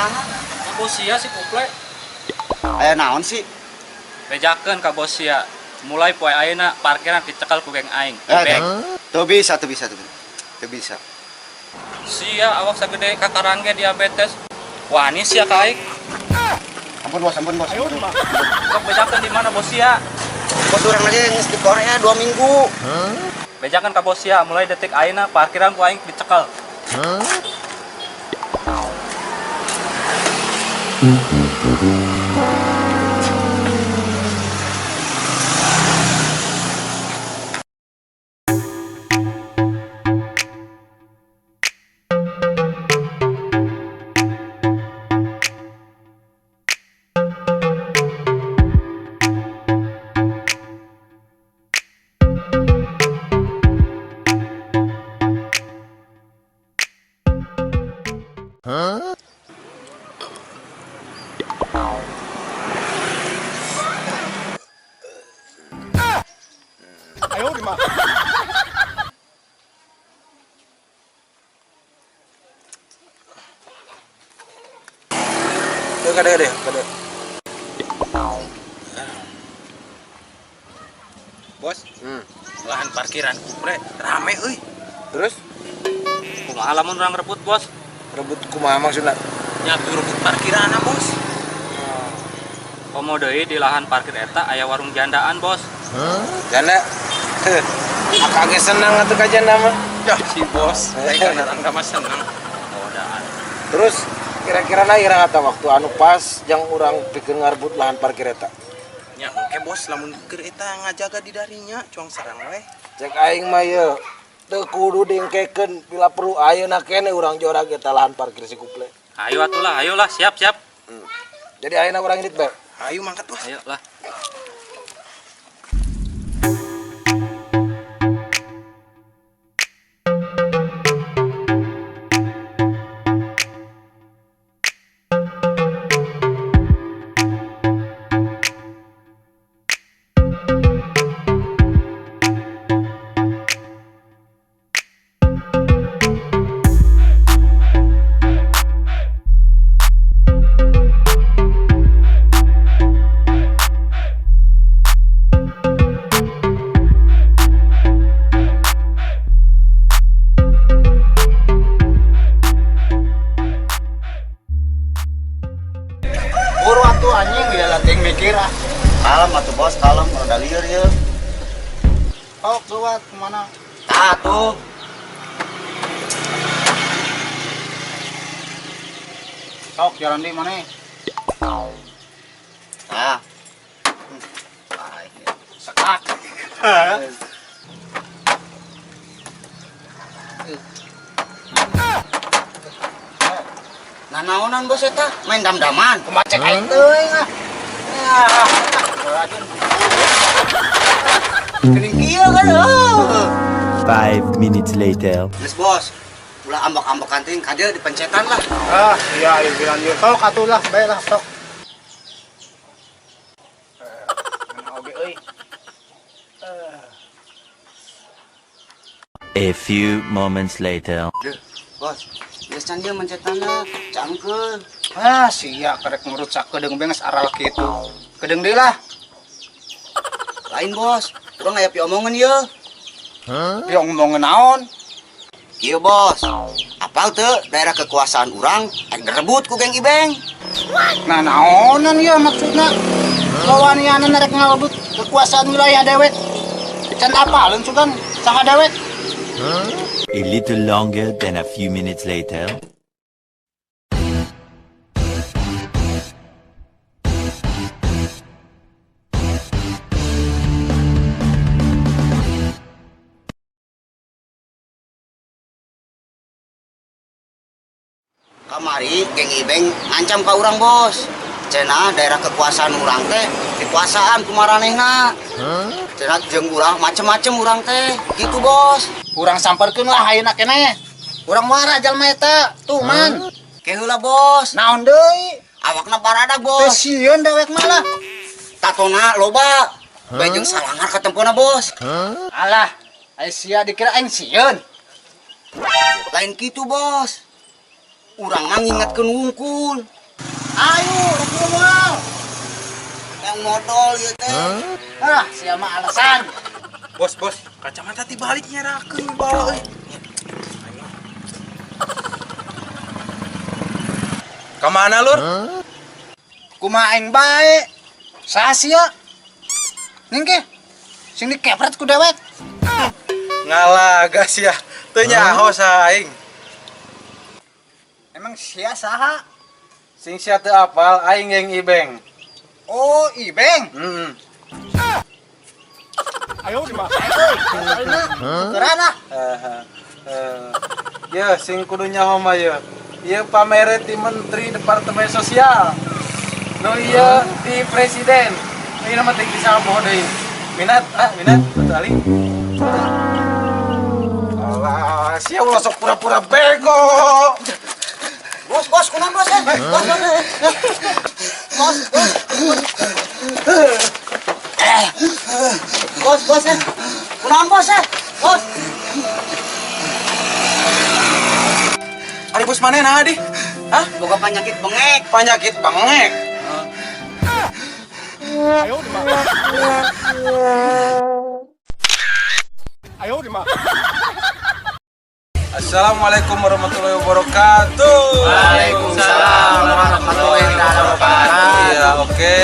Saha? Ka bos sia si kuple. Aya naon sih? Bejakeun ka bos sia. Mulai poe ayeuna parkiran dicekal ku geng aing. Tuh bisa. Tuh bisa. Sia awak sagede kakarangge diabetes. Wani sia ka aing. Ampun bos. Sok bejakeun di mana bos sia? Bos urang lagi geus di Korea 2 minggu. Bejakeun ka bos sia mulai detik ayeuna parkiran ku aing dicekal. Kada. Bos, lahan parkiran kuple rame euy. Terus Kumaha lamun urang rebut bos? rebut kumaha maksudna? Nyatu rebut parkiran bos. Komo deui di lahan parkir eta aya warung jandaan bos. Janda. Akang ge senang atuh ka janda mah. Dah si bos, saya kan mah seneng. Godaan. Terus kira-kira na irang eta waktu anu pas jang urang pikeun ngarbut lahan parkir eta. Ya oke bos, lamun keur eta ngajaga di darinya, cuang sareng we. Cek aing mah ye teu kudu dingkekeun bila perlu ayeuna kene urang jorag eta lahan parkir si kuple. Ayo atulah, ayolah, siap. Jadi ayeuna urang indit bae. Ayo mangkat bos. Ayo lah. Buru atuh anjing dia latih mikir ah. Kalem atuh bos, kalem rada lieur ye. Sok lewat kemana? Tuh. Sok jalan di mana? Ah. Sekak. Nah naonan bos eta main dam-daman Kumacek aing teuing ah. Geuning kieu kan. 5 minutes later. Geus bos. Ulah ambak-ambakan teh kade dipencetan lah. Ah, iya bilang ieu. Sok atuh lah, bae lah sok. Oge euy. A few moments later. Deuh, bos. Geus can ieu mencetanna, cangkeun. Ah, sia karek ngurutsak kedeung beungeus aral kitu. Kedeung deui lah. Lain bos, urang aya piomongan ieu. Pieu ngomongin naon? Ieu bos. Apal teu daerah kekuasaan urang aya direbut ku geng Ibeng. Nah, naonan ya maksudnya? Lawanianan rek ngalebut kekuasaan wilayah dewek. Can apaleun sugan saha dewek? A little longer than a few minutes later. Kamari geng Ibeng ngancam ka urang bos. Cenah daerah kekuasaan urang teh kekuasaan kumaranehna. Cenah jeung urang macem-macem urang teh. Gitu bos. Urang samperkeun lah ayeuna keneh. Urang muara jalma eta. Tuh man. Keheula bos. Naon deui? Awakna baradag Teu bos. sieun dewek mah lah. Tatona loba. Bae jeung salangar ka tempona bos. Alah, aya sia dikira aing sieun. Lain kitu bos. Urang mah ngingetkeun wungkul. Ayo, rek ngomong. Yang modal ieu teh. Ah, sia mah alasan. Bos, kacamata tibalik nyerakeun bae. Kemana lur? Kumaha aing bae. Saha sia? Ning ke. Sing dikepret ku dewek. Ngalagas ya. Teu nyaho saing. Emang sia saha? Sing sia teu apal aing yang Ibeng. Oh, Ibeng. Heeh. Tukeran ah. Ya, sing kudu nyaho mah ya. Ieu pamere ti Menteri Departemen Sosial. Nu ieu ti Presiden. Ini mah teh bisa boh deui. Minat, betul ali. Alah, sia ulah sok pura-pura bego. Bos, kunaon bos? Bos. Kunaon bos? Bos. Ari bos manehna di? Hah? Boga penyakit bengek. Penyakit bengek. Assalamualaikum warahmatullahi wabarakatuh. Waalaikumsalam warahmatullahi wabarakatuh. Ya oke,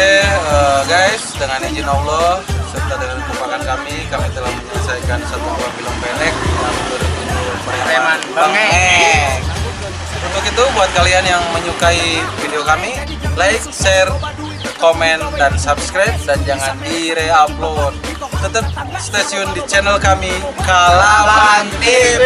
guys, dengan izin Allah serta dengan kekompakan kami telah menyelesaikan satu buah film pendek yang berjudul Preman Bengek. Untuk itu buat kalian yang menyukai video kami, like, share, komen, dan subscribe, dan jangan di-re-upload. Tetap stay tune di channel kami Kalaban TV.